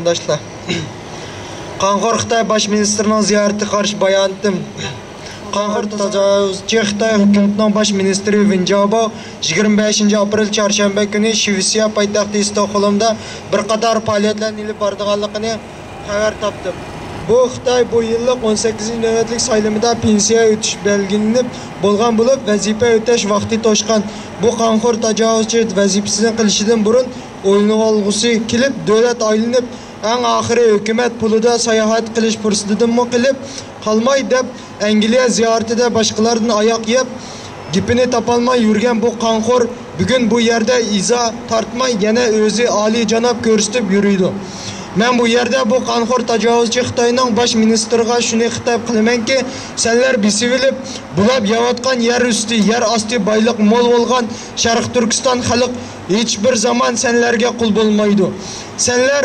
vatandaşlar. Qanxor Xitoy Bosh ministrining ziyarati qarshi bayon etdim. Qanxor tajovuzchi Xitoy hukumatining bosh ministri Wen Jiabao 25 aprel chorshanba kuni Shvetsiya poytaxti Stokgolmda bir qator faoliyatlarni olib borganligini xabar topdim. Bu Xitoy bu yillik 18-navbatlik saylamida pensiya o'tish belgilanib bo'lgan bo'lib, vazifa o'tash vaqti to'shqan. Bu Qanxor tajovuzchi vazifasini qilishidan burun o'yinib olg'usi kelib, davlat aylanib, eng oxiri hukumat pulida sayohat qilish fursatidan qilib qolmay deb Angliya ziyoratida boshqalardan oyoq yeb, gipini topolmay yurgan bu Qanxor bugun bu yerda izo tortmay yana o'zi oliy janob ko'rsatib yuriydi. Men bu yerda bu Qanxor tajovuzchi Xitoyning bosh ministriga shuni xitob qilamanki, senlar bisivilib, bulab yeyotgan yer usti, yer osti boyliq mo'l bo'lgan Sharq Turkiston xalq hech bir zaman senlarga qul bo'lmaydi. Senlar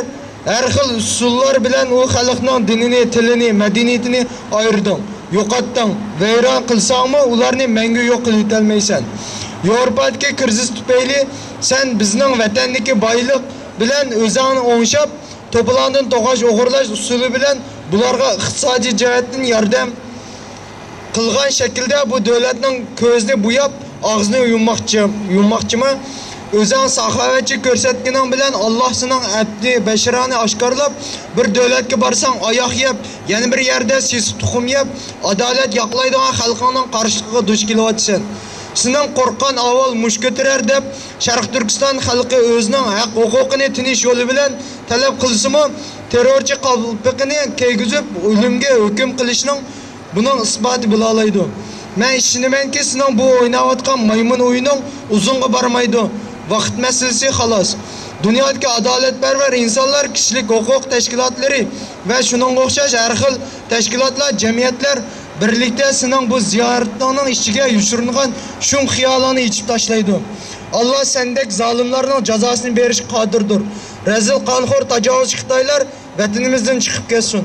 har xil usullar bilan u xalqning dinini, tilini, madaniyatini ayırding, yo'qotding. Vayron qilsangmi, ularni menga yo'q qilib olmaysan. Yevropadagi krizis tufayli sen bizning vatandagi boyliq bilan o'zingni o'ngshab, to'plandan to'g'ash o'g'irlash usuli bilan bularga iqtisodiy jihatdan yordam qilgan shaklda bu davlatning ko'zini bo'yab, og'zini yummoqchimi? O'zing saxovatchi ko'rsatganing bilan Alloh sening abdi basharani oshkorlab, bir davlatga borsang oyoq yeb, yana bir yerda siz tuxum yeb, adolat yoqlaydigan xalqning qarshiligiga duch kelyapsan. Sening qo'rqqan avval mush ko'tarar deb Sharq Turkiston xalqi o'zining haq-huquqini tinish yo'li bilan talab qilsa-mu, terrorchi qalbiqini keygizib o'limga hukm qilishning buning isboti bo'la oladi. Men ishonamanki, sening bu o'ynayotgan maymun o'yining uzunga bormaydi. Vaqt masalasi xolos. Dunyodagi adolatparvar insonlar, kishilik huquq tashkilotlari va shuningga o'xshash har xil tashkilotlar, jamiyatlar birlikda sening bu ziyoratingning ichiga yushiringan shum xiyolini ichib tashlaydi. Alloh sendek zolimlarning jazosini berish qodirdir. Razil Qanxor tajovuzchi Xitoylar vatanimizdan chiqib ketsin.